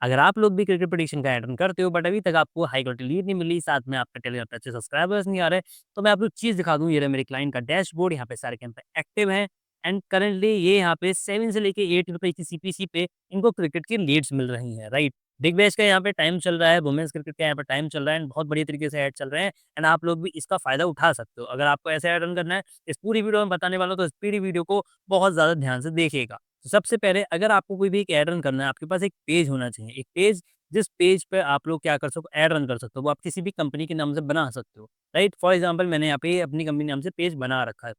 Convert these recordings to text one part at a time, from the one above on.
अगर आप लोग भी क्रिकेट प्रेडिक्शन का ऐड करते हो बट अभी तक आपको हाई क्वालिटी लीड नहीं मिली, साथ में आपका टेलीग्राम पे अच्छे सब्सक्राइबर्स नहीं आ रहे, तो मैं आपको चीज़ दिखा दूँ, ये रहा मेरे क्लाइंट का डैशबोर्ड, यहाँ पे सारे कैंपेन एक्टिव हैं एंड करंटली ये यहाँ पे 7 से लेके 8 रुपए की सीपीसी पे इनको क्रिकेट की लीड्स मिल रही हैं, राइट? बिग बैश का यहाँ पे टाइम चल रहा है, वुमेन्स क्रिकेट का यहाँ पे टाइम चल रहा है एंड बहुत बढ़िया तरीके से ऐड चल रहे हैं एंड आप लोग भी इसका फ़ायदा उठा सकते हो। अगर आपको ऐसे ऐड रन करना है, इस पूरी वीडियो में बताने वाला हूँ, तो इस पूरी वीडियो को बहुत ज़्यादा ध्यान से देखिएगा। तो सबसे पहले अगर आपको कोई भी एक ऐड रन करना है, आपके पास एक पेज होना चाहिए। एक पेज जिस पेज पे आप लोग क्या कर सकते हो, ऐड रन कर सकते हो, वो आप किसी भी कंपनी के नाम से बना सकते हो, राइट? फॉर एग्ज़ाम्पल मैंने यहाँ पे अपनी कंपनी नाम से पेज बना रखा है।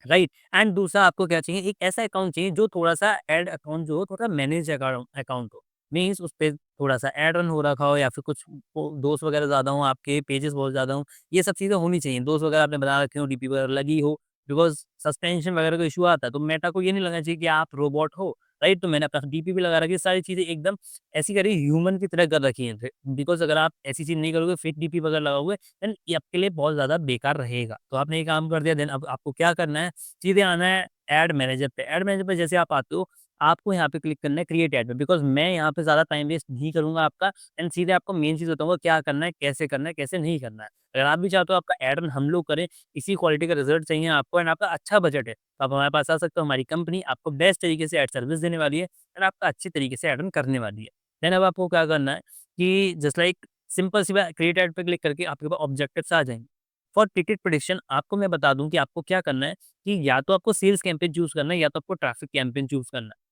राइट एंड दूसरा आपको क्या चाहिए, एक ऐसा अकाउंट चाहिए जो थोड़ा-सा ऐड अकाउंट जो हो थोड़ा मैनेज अकाउंट हो। मीन्स उस पे थोड़ा-सा ऐड रन हो रखा हो या फिर कुछ वो दोस्त वगैरह ज़्यादा हों, आपके पेजेज़ बहुत ज़्यादा हों, ये सब चीज़ें होनी चाहिए। दोस्त वगैरह आपने बना रखे हों, डीपी वगैरह लगी हो, बिकॉज़ सस्पेंशन वगैरह का इश्यू आता है, तो मेटा को ये नहीं लगना चाहिए कि आप रोबोट हो, राइट? तो मैंने अपना डीपी भी लगा रखी है, सारी चीज़ें एकदम ऐसी करी ह्यूमन की तरह कर रखी हैं। बिकॉज़ अगर आप ऐसी चीज़ नहीं करोगे, फेक डीपी वगैरह लगाओगे, देन ये आपके लिए बहुत ज़्यादा बेकार रहेगा। तो आपने ये काम कर दिया, देन अब आपको क्या करना है, सीधे आना है ऐड मैनेजर पे। ऐड मैनेजर पे जैसे आप आते हो, आपको यहाँ पे क्लिक करना है क्रिएट ऐड पे, बिकॉज़ मैं यहाँ पे ज़्यादा टाइम वेस्ट नहीं करूँगा आपका एंड सीधे आपको मेन चीज़ बताऊँगा क्या करना है, कैसे नहीं करना है। अगर आप भी चाहते हो आपका ऐड रन हम लोग करें, इसी क्वालिटी का रिज़ल्ट चाहिए आपको एंड आपका अच्छा बजट है, तो आप हमारे पास आ सकते हो। हमारी कंपनी आपको बेस्ट तरीके से ऐड सर्विस देने वाली है एंड आपका अच्छी तरीके से ऐड रन करने वाली है। देन अब आपको क्या करना है कि जस्ट लाइक सिंपल सी बात, क्रिएट ऐड पे क्लिक करके आपके पास ऑब्जेक्टिव्स आ जाएँगे। फॉर क्रिकेट प्रेडिक्शन आपको मैं बता दूँ कि आपको क्या करना है कि या तो आपको सेल्स कैंपेन चूज़ करना है या तो आपको ट्रैफिक कैंपेन चूज़ करना है।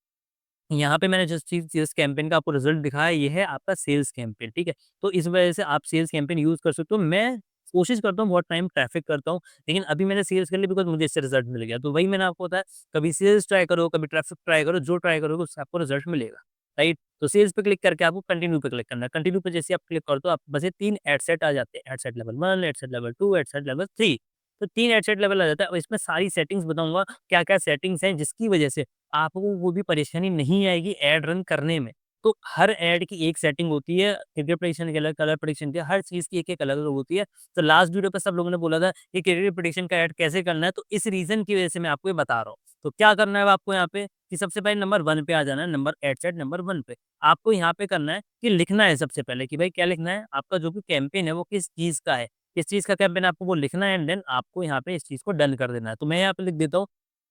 यहाँ पे मैंने जिस चीज़ सेल्स कैंपेन का आपको रिज़ल्ट दिखाया, ये है आपका सेल्स कैंपेन, ठीक है? तो इस वजह से आप सेल्स कैंपेन यूज़ कर सकते हो। मैं कोशिश करता हूँ बहुत टाइम ट्रैफिक करता हूँ, लेकिन अभी मैंने सेल्स कर लिया बिकॉज़ मुझे इससे रिज़ल्ट मिल गया। तो वही मैंने आपको बताया, कभी सेल्स ट्राई करो, कभी ट्रैफिक ट्राई करो, जो ट्राई करोगे उससे आपको रिज़ल्ट मिलेगा, राइट? तो सेल्स पे क्लिक करके आपको कंटिन्यू पे क्लिक करना है। कंटिन्यू पे जैसे आप क्लिक करते हो, आप बस ये 3 एड सेट आ जाते हैं। Ad set level 1, ad set level 2, ad set level 3। तो 3 एड सेट लेवल आ जाता है और इसमें सारी सेटिंग्स बताऊँगा, क्या-क्या सेटिंग्स हैं जिसकी वजह से आपको वो भी परेशानी नहीं आएगी ऐड रन करने में। तो हर ऐड की एक सेटिंग होती है, क्रिकेट प्रेडिक्शन की अलग, कलर प्रेडिक्शन की, हर चीज़ की एक-एक अलग-अलग होती है। तो लास्ट वीडियो पे सब लोगों ने बोला था कि क्रिकेट प्रेडिक्शन का ऐड कैसे करना है, तो इस रीज़न की वजह से मैं आपको ये बता रहा हूँ। तो क्या करना है अब आपको यहाँ पे कि सबसे पहले नंबर 1 पे आ जाना है, नंबर एड सेट नंबर 1 पे। आपको यहाँ पे करना है कि लिखना है सबसे पहले कि भाई क्या लिखना है, आपका जो भी कैंपेन है वो किस चीज़ का है, किस चीज़ का कैंपेन है आपको वो लिखना है एंड देन आपको यहाँ पे इस चीज़ को डन कर देना है। तो मैं यहाँ पे लिख देता हूँ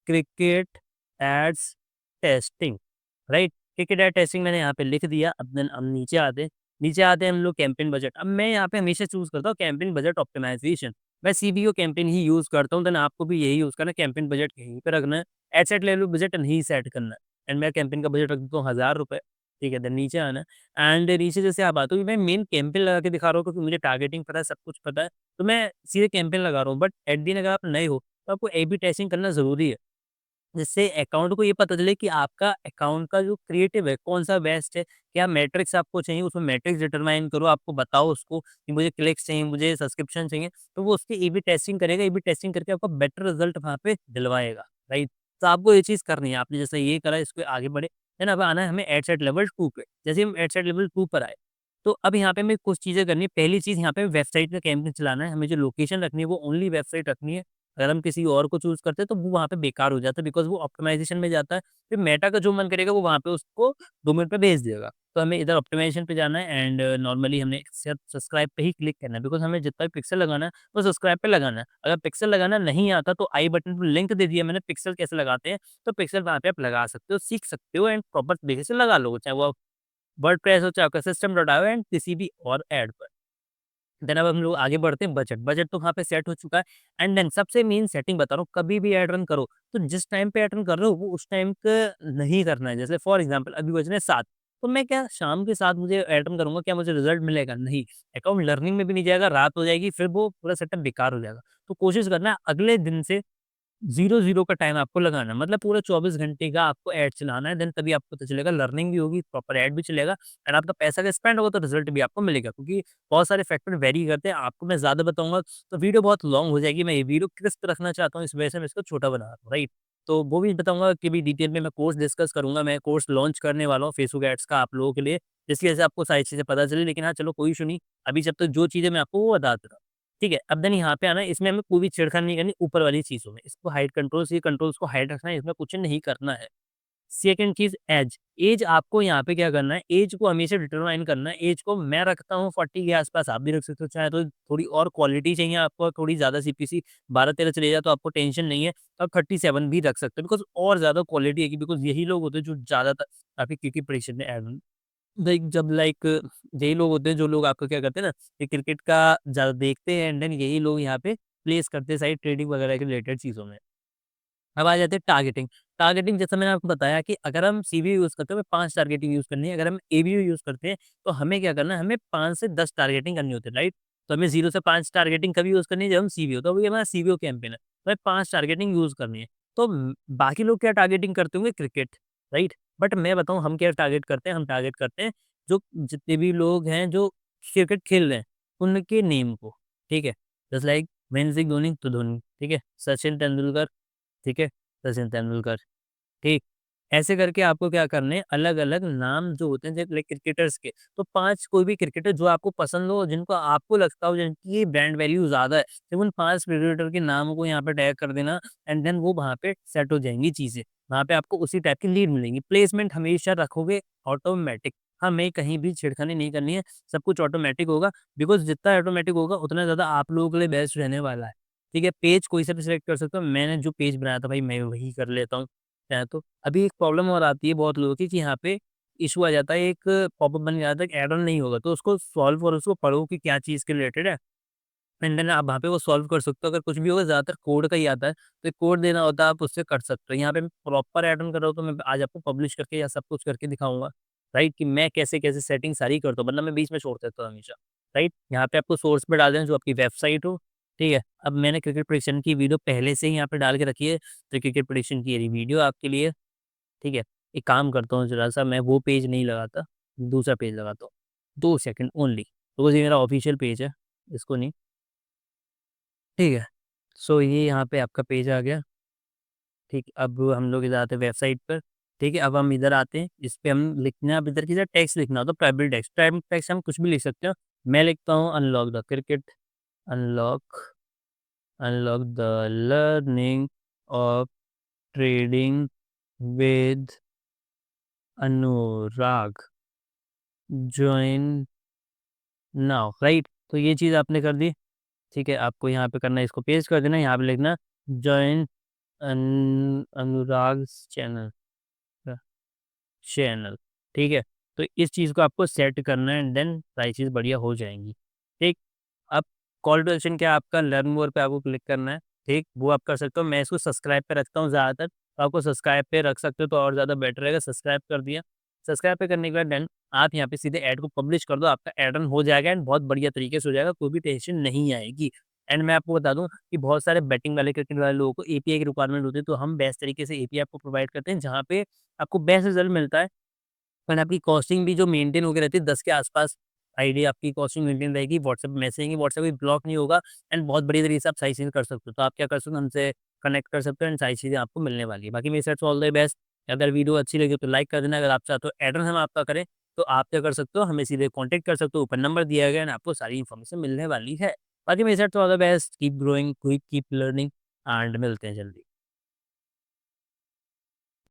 cricket ads testing, right? Cricket ad testing मैंने यहाँ पे लिख दिया। अब देन हम नीचे आते हैं हम लोग कैंपेन बजट। अब मैं यहाँ पे हमेशा चूज़ करता हूँ कैंपेन बजट ऑप्टिमाइज़ेशन। मैं सीबीओ कैंपेन ही यूज़ करता हूँ, देन आपको भी यही यूज़ करना है, कैंपेन बजट यहीं पे रखना है। एड सेट लेवल बजट नहीं सेट करना है एंड मैं कैंपेन का बजट रख देता हूँ ₹1000, ठीक है? देन नीचे आना है एंड नीचे जैसे आप आते हो, मैं मेन कैंपेन लगा के दिखा रहा हूँ क्योंकि मुझे टारगेटिंग पता है, सब कुछ पता है, तो मैं सीधे कैंपेन लगा रहा हूँ। बट एट द एंड अगर आप नए हो, तो आपको ए/बी टेस्टिंग करना ज़रूरी है। जिससे अकाउंट को ये पता चले कि आपका अकाउंट का जो क्रिएटिव है, कौन-सा बेस्ट है, क्या मैट्रिक्स आपको चाहिए, उसमें मैट्रिक्स डिटरमाइन करो, आपको बताओ उसको कि मुझे क्लिक्स चाहिए, मुझे सब्सक्रिप्शन चाहिए, तो वो उसकी ए/बी टेस्टिंग करेगा, ए/बी टेस्टिंग करके आपको बेटर रिज़ल्ट वहाँ पे दिलवाएगा, राइट? तो आपको ये चीज़ करनी है, आपने जैसे ये करा, इसको आगे बढ़े, देन अब आना है हमें एड सेट लेवल 2 पे। जैसे हम एड सेट लेवल 2 पर आए, तो अब यहाँ पे हमें कुछ चीज़ें करनी है। पहली चीज़ यहाँ पे वेबसाइट का कैंपेन चलाना है, हमें जो लोकेशन रखनी है, वो ओनली वेबसाइट रखनी है। अगर हम किसी और को चूज़ करते हैं तो वो वहाँ पे बेकार हो जाता है बिकॉज़ वो ऑप्टिमाइज़ेशन में जाता है। फिर मेटा का जो मन करेगा वो वहाँ पे उसको 2 मिनट में भेज देगा। तो हमें इधर ऑप्टिमाइज़ेशन पे जाना है एंड नॉर्मली हमने सिर्फ सब्सक्राइब पे ही क्लिक करना है बिकॉज़ हमें जितना भी पिक्सेल लगाना है वो सब्सक्राइब पे लगाना है। अगर पिक्सेल लगाना नहीं आता तो आई बटन पे लिंक दे दिया मैंने, पिक्सेल कैसे लगाते हैं, तो पिक्सेल वहाँ पे आप लगा सकते हो, सीख सकते हो एंड प्रॉपर तरीके से लगा लो। चाहे वो वर्डप्रेस हो, चाहे आपका सिस्टम डॉट आईओ एंड किसी भी और ऐड पर। देन अब हम लोग आगे बढ़ते हैं बजट। बजट तो वहाँ पे सेट हो चुका है एंड देन सबसे मेन सेटिंग बता रहा हूँ, कभी भी ऐड रन करो, तो जिस टाइम पे ऐड रन कर रहे हो, वो उस टाइम क नहीं करना है। जैसे फॉर एग्ज़ाम्पल अभी बज रहे हैं 7, तो मैं क्या शाम के 7 मुझे ऐड रन करूँगा, क्या मुझे रिज़ल्ट मिलेगा? नहीं। अकाउंट लर्निंग में भी नहीं जाएगा, रात हो जाएगी, फिर वो पूरा सेटअप बेकार हो जाएगा। तो कोशिश करना है अगले दिन से 0-0 का टाइम आपको लगाना है, मतलब पूरा 24 घंटे का आपको ऐड चलाना है, देन तभी आपको पता चलेगा, लर्निंग भी होगी, प्रॉपर ऐड भी चलेगा एंड आपका पैसा अगर स्पेंड होगा तो रिजल्ट भी आपको मिलेगा क्योंकि बहुत सारे फैक्टर वेरी करते हैं। आपको मैं ज़्यादा बताऊँगा तो वीडियो बहुत लॉन्ग हो जाएगी, मैं ये वीडियो क्रिस्प रखना चाहता हूँ, इस वजह से मैं इसको छोटा बना रहा हूँ, राइट? तो वो भी बताऊँगा कि भी डिटेल में मैं कोर्स डिस्कस करूँगा, मैं कोर्स लॉन्च करने वाला हूँ फेसबुक एड्स का आप लोगों के लिए, जिसकी वजह से आपको सारी चीज़ें पता चली। लेकिन हाँ, चलो कोई इश्यू नहीं, अभी जब तक जो चीज़ें मैं आपको वो बता दे रहा हूँ। ठीक है, अब देन यहाँ पे आना है, इसमें हमें कोई भी छेड़खानी नहीं करनी ऊपर वाली चीज़ों में। इसको हाइड कंट्रोल्स, ये कंट्रोल्स को हाइड रखना है, इसमें कुछ नहीं करना है। सेकंड चीज़ ऐज। ऐज आपको यहाँ पे क्या करना है, ऐज को हमेशा डिटरमाइन करना है। ऐज को मैं रखता हूँ 40 के आस-पास, आप भी रख सकते हो। चाहे तो थोड़ी और क्वालिटी चाहिए आपको, थोड़ी ज़्यादा सीपीसी 12-13 चले जाए तो आपको टेंशन नहीं है, तो आप 37 भी रख सकते हो बिकॉज़ और ज़्यादा क्वालिटी आएगी बिकॉज़ यही लोग होते हैं जो ज़्यादातर आपके क्रिकेट प्रेडिक्शन में ऐड जब यही लोग होते हैं जो लोग आपको क्या करते हैं ना, ये क्रिकेट का ज़्यादा देखते हैं एंड देन यही लोग यहाँ पे प्लेस करते हैं सारी ट्रेडिंग वगैरह के रिलेटेड चीज़ों में। अब आ जाते हैं टारगेटिंग। टारगेटिंग जैसा मैंने आपको बताया कि अगर हम सीबीयू यूज़ करते हैं, हमें 5 टारगेटिंग यूज़ करनी है। अगर हम एबीयू यूज़ करते हैं, तो हमें क्या करना है, हमें 5 से 10 टारगेटिंग करनी होती है, राइट? तो हमें 0 से 5 टारगेटिंग कभी यूज़ करनी है जब हम सीबीयू, तो अभी हमारा सीबीयू कैंपेन है, तो हमें 5 टारगेटिंग यूज़ करनी है। तो बाकी लोग क्या टारगेटिंग करते होंगे? Cricket, right? बट मैं बताऊँ हम क्या टारगेट करते हैं? हम टारगेट करते हैं जो जितने भी लोग हैं जो क्रिकेट खेल रहे हैं, उनके नेम को, ठीक है? जस्ट लाइक महेंद्र सिंह धोनी, तो धोनी, ठीक है? सचिन तेंदुलकर, ठीक है? सचिन तेंदुलकर, ठीक। ऐसे करके आपको क्या करने हैं, अलग-अलग नाम जो होते हैं लाइक क्रिकेटर्स के, तो 5 कोई भी क्रिकेटर जो आपको पसंद हो, जिनको आपको लगता हो जिनकी ब्रांड वैल्यू ज़्यादा है, सिर्फ उन 5 क्रिकेटर के नाम को यहाँ पे टैग कर देना एंड देन वो वहाँ पे सेट हो जाएँगी चीज़ें। वहाँ पे आपको उसी टाइप की लीड मिलेंगी। प्लेसमेंट हमेशा रखोगे ऑटोमैटिक। हमें कहीं भी छेड़खानी नहीं करनी है, सब कुछ ऑटोमैटिक होगा बिकॉज़ जितना ऑटोमैटिक होगा उतना ज़्यादा आप लोगों के लिए बेस्ट रहने वाला है। ठीक है? पेज कोई सा भी सिलेक्ट कर सकते हो। मैंने जो पेज बनाया था भाई मैं वही कर लेता हूँ। चाहे तो अभी एक प्रॉब्लम और आती है बहुत लोगों की कि यहाँ पे इश्यू आ जाता है, एक पॉपअप बन जाता है कि ऐड ऑन नहीं होगा, तो उसको सॉल्व और उसको पढ़ो कि क्या चीज़ के रिलेटेड है। एंड देन आप वहाँ पे वो सॉल्व कर सकते हो। अगर कुछ भी होगा ज़्यादातर कोड का ही आता है, तो एक कोड देना होता है आप उससे कर सकते हो। यहाँ पे मैं प्रॉपर ऐड ऑन कर रहा हूँ तो मैं आज आपको पब्लिश करके या सब कुछ करके दिखाऊँगा, राइट? कि मैं कैसे-कैसे सेटिंग सारी करता हूँ, वरना मैं बीच में छोड़ देता हूँ हमेशा, राइट? यहाँ पे आपको सोर्स पे डाल देना जो आपकी वेबसाइट हो, ठीक है? अब मैंने क्रिकेट प्रेडिक्शन की वीडियो पहले से ही यहाँ पे डाल के रखी है, तो क्रिकेट प्रेडिक्शन की ये वीडियो आपके लिए, ठीक है? एक काम करता हूँ ज़रा-सा मैं वो पेज नहीं लगाता, दूसरा पेज लगाता हूँ। 2 सेकंड ओनली, बिकॉज़ ये मेरा ऑफ़िशियल पेज है, इसको नहीं, ठीक है? सो ये यहाँ पे आपका पेज आ गया, ठीक? अब हम लोग इधर आते हैं वेबसाइट पर, ठीक है? अब हम इधर आते हैं, इस पे हम लिखना है अब इधर की तरह टेक्स्ट लिखना होता है प्राइवेट टेक्स्ट। प्राइवेट टेक्स्ट हम कुछ भी लिख सकते हो। मैं लिखता हूँ unlock the cricket, unlock unlock the learning of trading with Anurag, join now, right? तो ये चीज़ आपने कर दी, ठीक है? आपको यहाँ पे करना है इसको पेस्ट कर देना है, यहाँ पे लिखना जॉइन अनुराग्स चैनल, चैनल, ठीक है? तो इस चीज़ को आपको सेट करना है एंड देन सारी चीज़ बढ़िया हो जाएँगी, ठीक? अब कॉल टू एक्शन क्या है आपका, लर्न मोर पे आपको क्लिक करना है, ठीक? वो आप कर सकते हो। मैं इसको सब्सक्राइब पे रखता हूँ ज़्यादातर, तो आपको सब्सक्राइब पे रख सकते हो तो और ज़्यादा बेटर रहेगा। सब्सक्राइब कर दिया, सब्सक्राइब पे करने के बाद देन आप यहाँ पे सीधे ऐड को पब्लिश कर दो, आपका ऐड ऑन हो जाएगा एंड बहुत बढ़िया तरीके से हो जाएगा, कोई भी टेंशन नहीं आएगी। एंड मैं आपको बता दूँ कि बहुत सारे बेटिंग वाले, क्रिकेट वाले लोगों को एपीआई की रिक्वायरमेंट होती है, तो हम बेस्ट तरीके से एपीआई आपको प्रोवाइड करते हैं, जहाँ पे आपको बेस्ट रिज़ल्ट मिलता है। एंड आपकी कॉस्टिंग भी जो मेंटेन होके रहती है 10 के आस-पास आईडी आपकी कॉस्टिंग मेंटेन रहेगी, व्हाट्सएप मैसेज आएँगे, व्हाट्सएप भी ब्लॉक नहीं होगा एंड बहुत बढ़िया तरीके से आप सारी चीज़ें कर सकते हो। तो आप क्या कर सकते हो, हमसे कनेक्ट कर सकते हो एंड सारी चीज़ें आपको मिलने वाली है। बाकी मेरी साइड से ऑल द बेस्ट। अगर वीडियो अच्छी लगी हो तो लाइक कर देना, अगर आप चाहते हो ऐड ऑन हम आपका करें, तो आप क्या कर सकते हो, हमें सीधे कॉन्टैक्ट कर सकते हो, ऊपर नंबर दिया गया है एंड आपको सारी इन्फॉर्मेशन मिलने वाली है। बाकी मेरी साइड से all the best, keep growing, keep learning and मिलते हैं जल्दी।